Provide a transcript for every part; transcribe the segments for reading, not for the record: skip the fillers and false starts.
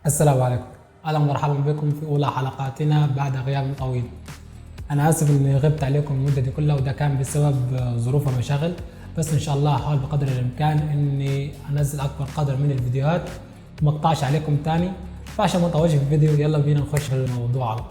السلام عليكم. اهلا ومرحبا بكم في اولى حلقاتنا بعد غياب طويل. انا اسف اني غبت عليكم المده دي كلها، وده كان بسبب ظروف ومشاغل، بس ان شاء الله هحاول بقدر الامكان اني انزل اكبر قدر من الفيديوهات وما اقطعش عليكم تاني. فعشان ما نطولش في الفيديو يلا بينا نخش في الموضوع على طول.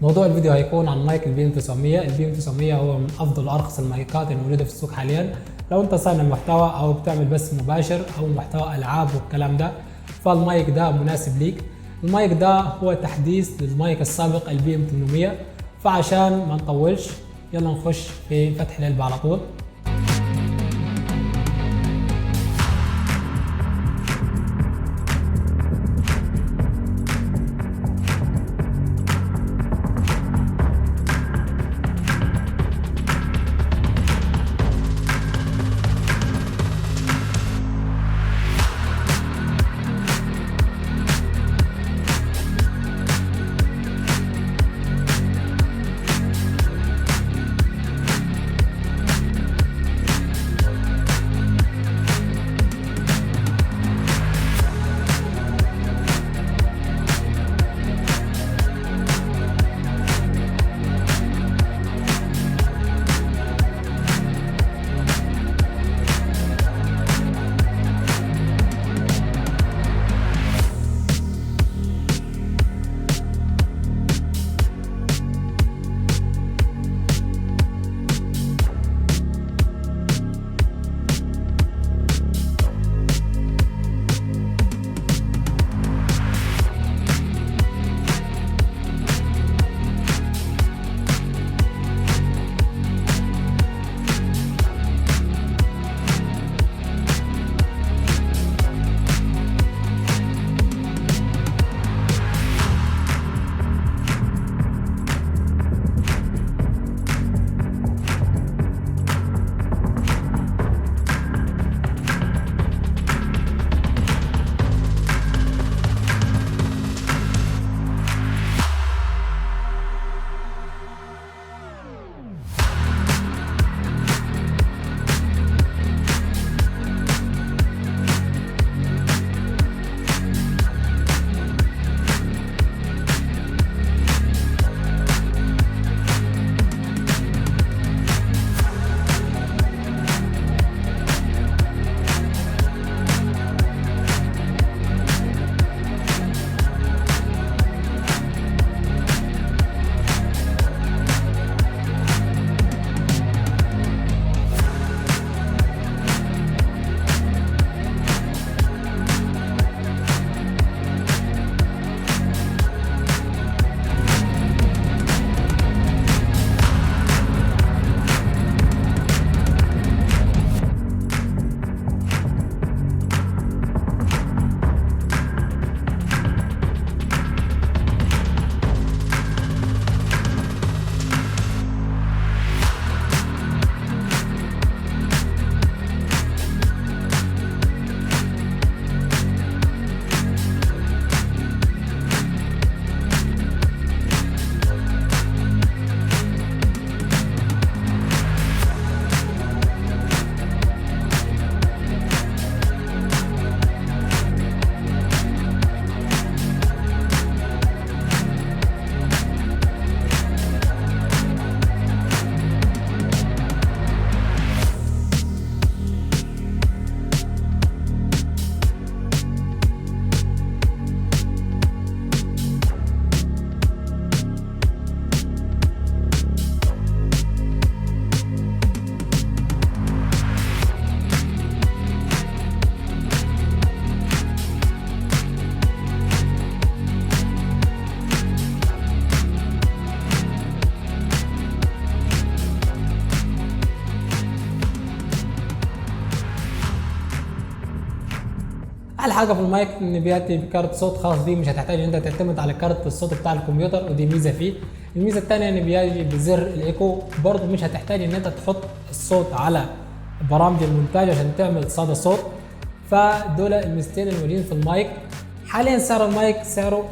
موضوع الفيديو هيكون عن مايك البي ام 900. البي ام 900 هو من افضل وارخص المايكات الموجوده في السوق حاليا. لو انت صانع محتوى او بتعمل بث مباشر او محتوى العاب والكلام ده، فالمايك ده مناسب ليك. المايك ده هو تحديث للمايك السابق البي ام 800. فعشان ما نطولش يلا نخش في فتح العلبه على طول. احلى حاجه في المايك ان بياتي بكارت صوت خاص بيه، مش هتحتاج ان انت تعتمد على كارت الصوت بتاع الكمبيوتر، ودي ميزه فيه. الميزه الثانيه ان بيجي بزر الايكو، برضه مش هتحتاج ان انت تحط الصوت على برامج المونتاج عشان تعمل صدى صوت. فدول الميزتين الموجودين في المايك. حاليا سعر المايك سعره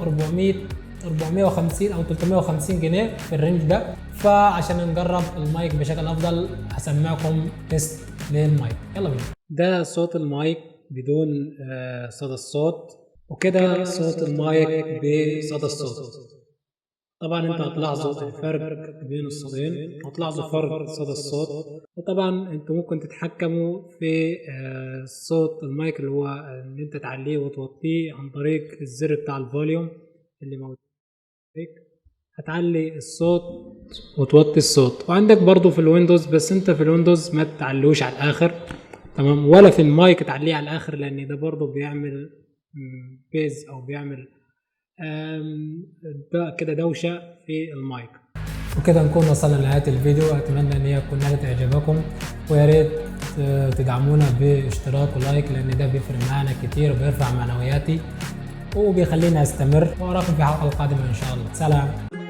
450 او 350 جنيه في الرينج ده. فعشان نجرب المايك بشكل افضل هسمعكم تيست للمايك، يلا بينا. ده صوت المايك بدون صدى الصوت، وكده صوت المايك بصدى الصوت. طبعا انتوا هتلاحظوا الفرق بين الصوتين، هتلاحظوا فرق صدى الصوت. وطبعا انتوا ممكن تتحكموا في صوت المايك اللي هو ان انت تعليه وتوطيه عن طريق الزر بتاع الفوليوم اللي موجود. هتعلي الصوت وتوطي الصوت. وعندك برضو في الويندوز، بس انت في الويندوز ما تعلوش على الاخر، تمام، ولا في المايك تعليه على الاخر، لان ده برضو بيعمل بيز او بيعمل ده كده دوشه في المايك. وكده نكون وصلنا لنهايه الفيديو. اتمنى ان هي تكون نالت اعجابكم، ويا ريت تدعمونا باشتراك ولايك، لان ده بيفرق معنا كتير وبيرفع معنوياتي وبيخليني استمر. واراكم في حلقه قادمه ان شاء الله. سلام.